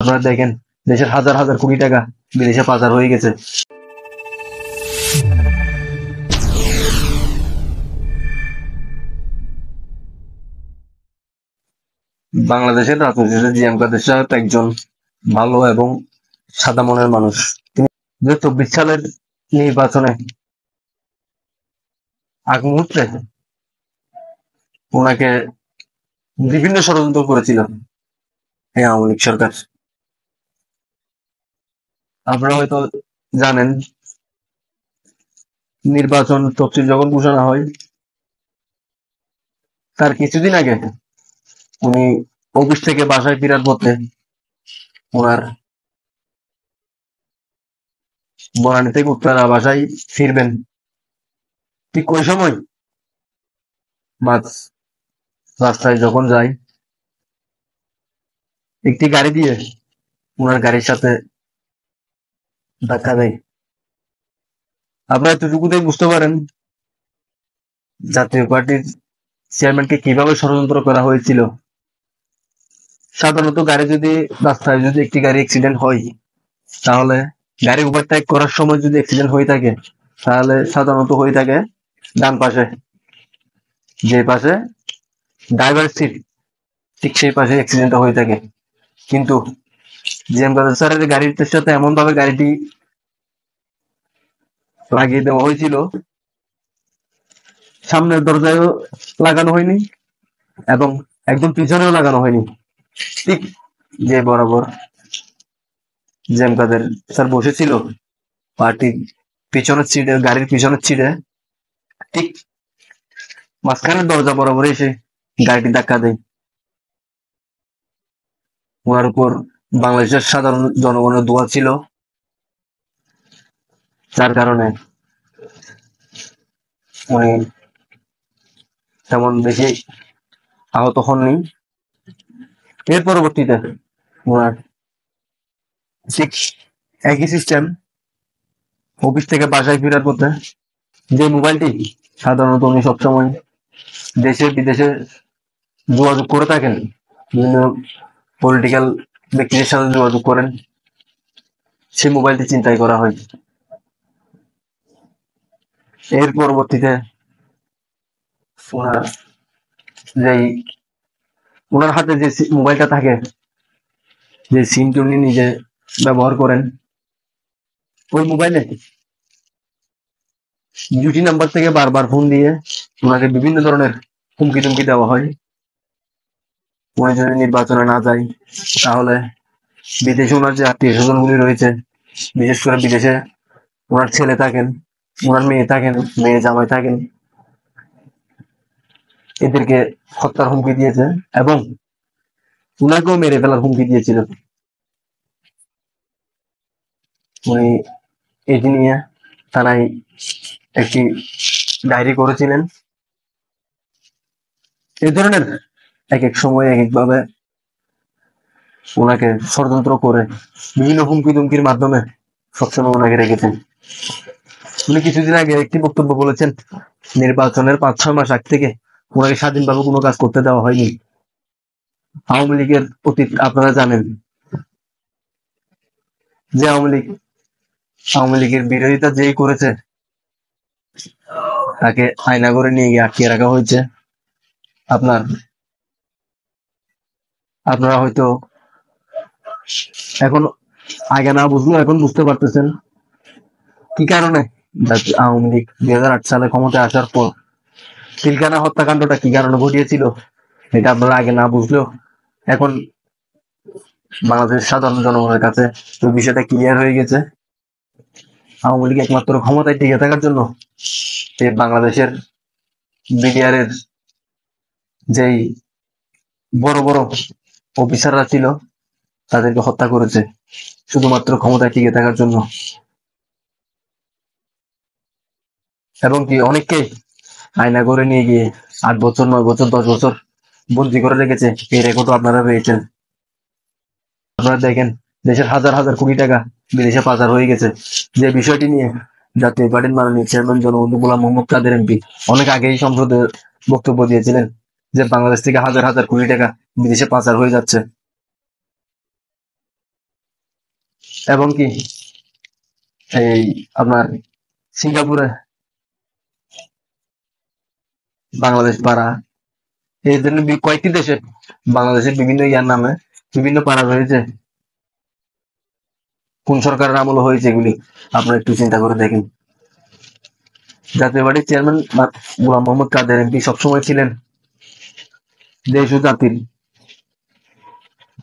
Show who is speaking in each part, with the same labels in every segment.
Speaker 1: আপনারা দেখেন দেশের হাজার হাজার কোটি টাকা বিদেশে পাচার হয়ে গেছে। বাংলাদেশের রাজনীতিতে জি এম কাদের সাহেব একজন ভালো এবং সাদা মনের মানুষ। তিনি 2024 সালের নির্বাচনে আগ মুহূর্তে ওনাকে বিভিন্ন ষড়যন্ত্র করেছিল এই আওয়ামী লীগ সরকার। আপনারা হয়তো জানেন, নির্বাচন তফসিল যখন ঘোষণা হয় তার কিছুদিন আগে উনি অফিস থেকে বাসায় ফেরার পথে ওনার বনানী থেকে উত্তরা বাসায় ফিরবেন, ঠিক ওই সময় মাঝ রাস্তায় যখন যায় একটি গাড়ি দিয়ে ওনার গাড়ির সাথে ধাক্কা দেয়। আপনারা এতটুকুতেই বুঝতে পারেন জাতীয় পার্টির চেয়ারম্যানকে কিভাবে ষড়যন্ত্র করা হয়েছিল। সাধারণত গাড়ি যদি রাস্তায় যদি একটি গাড়ি অ্যাক্সিডেন্ট হয়, তাহলে গাড়ি ওভারটেক করার সময় যদি অ্যাক্সিডেন্ট হয়ে থাকে, তাহলে সাধারণত হয়ে থাকে ডান পাশে, যে পাশে ড্রাইভার সিট, ঠিক সেই পাশে অ্যাক্সিডেন্ট হয়ে থাকে। কিন্তু জি এম কাদের স্যারের গাড়িটার সাথে এমন ভাবে গাড়িটি লাগিয়ে দেওয়া হয়েছিল, সামনের দরজায়ও লাগানো হয়নি এবং একদম পিছনেও লাগানো হয়নি, ঠিক যে বরাবর জি এম কাদের স্যার বসেছিল পার্টির পিছনের সিটে, গাড়ির পিছনের সিটে, ঠিক মাঝখানের দরজা বরাবর এসে গাড়িটি ধাক্কা দেয়। ওনার উপর বাংলাদেশের সাধারণ জনগণের দোয়া ছিল, যার কারণে উনি তেমন বেশি আহত হননি। এর পরবর্তীতে ওনার ঠিক একই সিস্টেম, অফিস থেকে বাসায় ফেরার পথে যে মোবাইলটি সাধারণত উনি সবসময় দেশে বিদেশে যোগাযোগ করে থাকেন, বিভিন্ন পলিটিক্যাল ব্যক্তিদের সাথে যোগাযোগ করেন, সেই মোবাইলটি ছিনতাই করা হয়। এর পরবর্তীতে ওনার যেই ওনার হাতে যে মোবাইলটা থাকে, যে সিমটি উনি নিজে ব্যবহার করেন, ওই মোবাইলে ডিউটি নাম্বার থেকে বারবার ফোন দিয়ে ওনাকে বিভিন্ন ধরনের হুমকি টুমকি দেওয়া হয়। উনি যদি নির্বাচনে না যায়, তাহলে বিদেশে ওনার যে আত্মীয় স্বজন গুলি রয়েছে, বিশেষ করে বিদেশে ওনার ছেলে থাকেন, ওনার মেয়ে থাকেন, মেয়ে জামাই থাকেন, এদেরকে হত্যার হুমকি দিয়েছে এবং উনাকেও মেরে ফেলার হুমকি দিয়েছিল। উনি এটি নিয়ে থানায় একটি ডায়েরি করেছিলেন। এই ধরনের এক এক সময় এক এক ভাবে ওনাকে ষড়যন্ত্র করে বিভিন্ন হুমকি দুমকির মাধ্যমে সবসময় ওনাকে রেখেছেন। উনি কিছুদিন আগে একটি বক্তব্য বলেছেন, নির্বাচনের 5-6 মাস আগ থেকে ওনাকে স্বাধীনভাবে কোনো কাজ করতে দেওয়া হয়নি। আওয়ামী লীগের অতীত আপনারা জানেন, যে আওয়ামী লীগের বিরোধিতা যেই করেছে তাকে আয়না করে নিয়ে গিয়ে আটকে রাখা হয়েছে। আপনারা হয়তো এখন আগে না বুঝলেও এখন বুঝতে পারতেছেন কি কারণে আওয়ামী লীগ 2008 সালে ক্ষমতায় আসার পর পিলখানা হত্যাকাণ্ডটা কি কারণে ঘটিয়েছিল। এটা আপনারা আগে না বুঝলেও এখন বাংলাদেশের সাধারণ জনগণের কাছে ওই বিষয়টা ক্লিয়ার হয়ে গেছে। আওয়ামী লীগ একমাত্র ক্ষমতায় টিকে থাকার জন্য বাংলাদেশের বিডিআরের যেই বড় বড় অফিসাররা ছিল তাদেরকে হত্যা করেছে শুধুমাত্র ক্ষমতায় টিকে থাকার জন্য, এবং কি অনেককে আয়না করে নিয়ে গিয়ে 8 বছর 9 বছর 10 বছর বন্দি করে রেখেছে। এই রেকর্ডও আপনারা পেয়েছেন। আপনারা দেখেন দেশের হাজার হাজার কোটি টাকা বিদেশে পাচার হয়ে গেছে। যে বিষয়টি নিয়ে জাতীয় পার্টির মাননীয় চেয়ারম্যান জনবন্ধু গোলাম মোহাম্মদ কাদের এমপি অনেক আগেই সংসদে বক্তব্য দিয়েছিলেন যে বাংলাদেশ থেকে হাজার হাজার কোটি টাকা বিদেশে পাচার হয়ে যাচ্ছে। এবং কি এই আপনার সিঙ্গাপুরে বাংলাদেশ পাড়া, এই জন্য কয়েকটি দেশে বাংলাদেশের বিভিন্ন ইয়ার নামে বিভিন্ন পাড়া রয়েছে। কোন সরকারের আমল হয়েছে এগুলি আপনারা একটু চিন্তা করে দেখেন। জাতীয় পার্টির চেয়ারম্যান গোলাম মোহাম্মদ কাদের এমপি সবসময় ছিলেন দেশ ও জাতির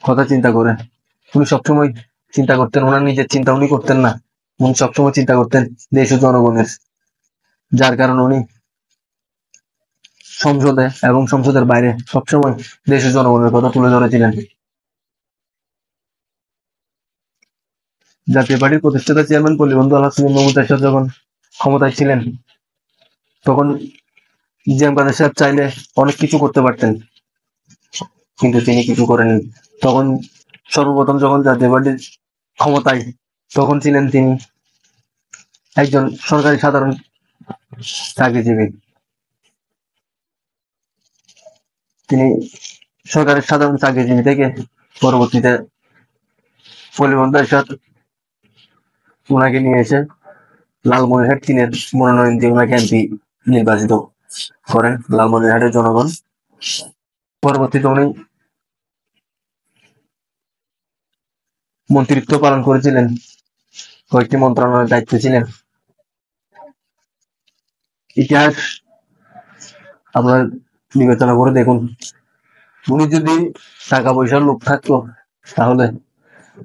Speaker 1: কথা চিন্তা করে। উনি সবসময় চিন্তা করতেন, ওনার নিজের চিন্তা উনি করতেন না, উনি সবসময় চিন্তা করতেন দেশ ও জনগণের। যার কারণে উনি সংসদে এবং সংসদের বাইরে সবসময় দেশ ও জনগণের কথা তুলে ধরেছিলেন। জাতীয় পার্টির প্রতিষ্ঠাতা চেয়ারম্যান কলিবন্ধু আল-হাসান মমতাজ এরশাদ যখন ক্ষমতায় ছিলেন, তখন জিএম কাদের সাহেব চাইলে অনেক কিছু করতে পারতেন, কিন্তু তিনি কিছু করেননি। তখন সর্বপ্রথম যখন জাতীয় পার্টির ক্ষমতায়, তখন ছিলেন তিনি একজন সরকারি সাধারণ চাকরিজীবী। তিনি সরকারি সাধারণ চাকরিজীবী থেকে পরবর্তীতে কলিবন্ধু এরশাদ ওনাকে নিয়ে এসে লালমনিরহাট 3-এর মনোনয়ন দিয়ে ওনাকে এমপি নির্বাচিত করেন লালমনিরহাটের জনগণ। পরবর্তীতে উনি মন্ত্রিত্ব পালন করেছিলেন, কয়েকটি মন্ত্রণালয়ের দায়িত্বে ছিলেন। ইতিহাস আপনার বিবেচনা করে দেখুন, উনি যদি টাকা পয়সার লোক থাকতো, তাহলে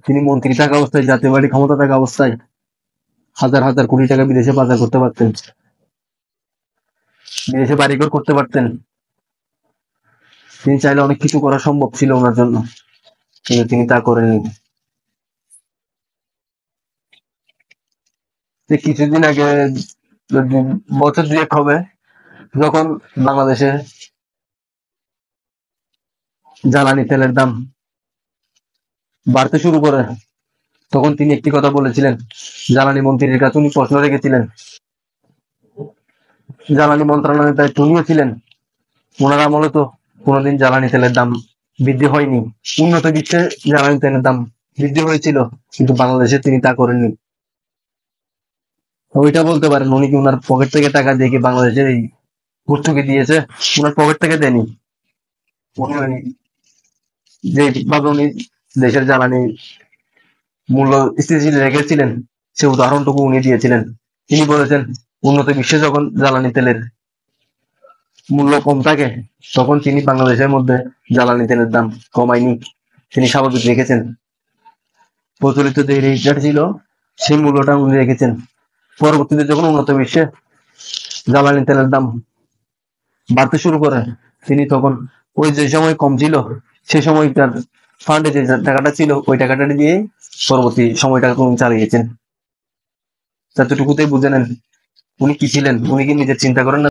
Speaker 1: তিনি মন্ত্রী থাকা অবস্থায়, জাতীয় পার্টি ক্ষমতা থাকা অবস্থায় হাজার হাজার কোটি টাকা বিদেশে পাচার করতে পারতেন, বিদেশে বাড়িঘর করতে পারতেন। তিনি চাইলে অনেক কিছু করা সম্ভব ছিল ওনার জন্য, কিন্তু তিনি তা করেননি। কিছুদিন আগে, বছর 2 হবে, যখন বাংলাদেশে জ্বালানি তেলের দাম বাড়তে শুরু করে, তখন তিনি একটি কথা বলেছিলেন। জ্বালানি মন্ত্রীর কাছে উনি প্রশ্ন রেখেছিলেন, জ্বালানি মন্ত্রণালয়ের দায়িত্ব উনিও ছিলেন, ওনার আমলে তো কোনোদিন জ্বালানি তেলের দাম বৃদ্ধি হয়নি। উন্নত বিশ্বে জ্বালানি তেলের দাম বৃদ্ধি হয়েছিল, কিন্তু বাংলাদেশে তিনি তা করেননি। ওইটা বলতে পারেন উনি কি ওনার পকেট থেকে টাকা দিয়ে কি বাংলাদেশের এই ভর্তুকি দিয়েছে? ওনার পকেট থেকে দেয়নি। যে ভাবে উনি দেশের জ্বালানি মূল্য স্থিতিশীল রেখেছিলেন, সে উদাহরণটুকু উনি দিয়েছিলেন। তিনি বলেছেন, উন্নত বিশ্বে যখন জ্বালানি তেলের মূল্য কম থাকে, তখন তিনি বাংলাদেশের মধ্যে জ্বালানি তেলের দাম কমায়নি, তিনি স্বাভাবিক রেখেছেন। প্রচলিত যে রেটটা ছিল, সেই মূল্যটা উনি রেখেছেন। পরবর্তীতে যখন উন্নত বিশ্বে জ্বালানি তেলের দাম বাড়তে শুরু করে, তিনি তখন ওই যে সময় কম ছিল, সে সময় তার ফান্ডে যে টাকাটা ছিল, ওই টাকাটা দিয়ে পরবর্তী সময়টা উনি চালিয়েছেন। যতটুকুতেই বুঝে নেন উনি কি ছিলেন, উনি কি নিজের চিন্তা করেন না?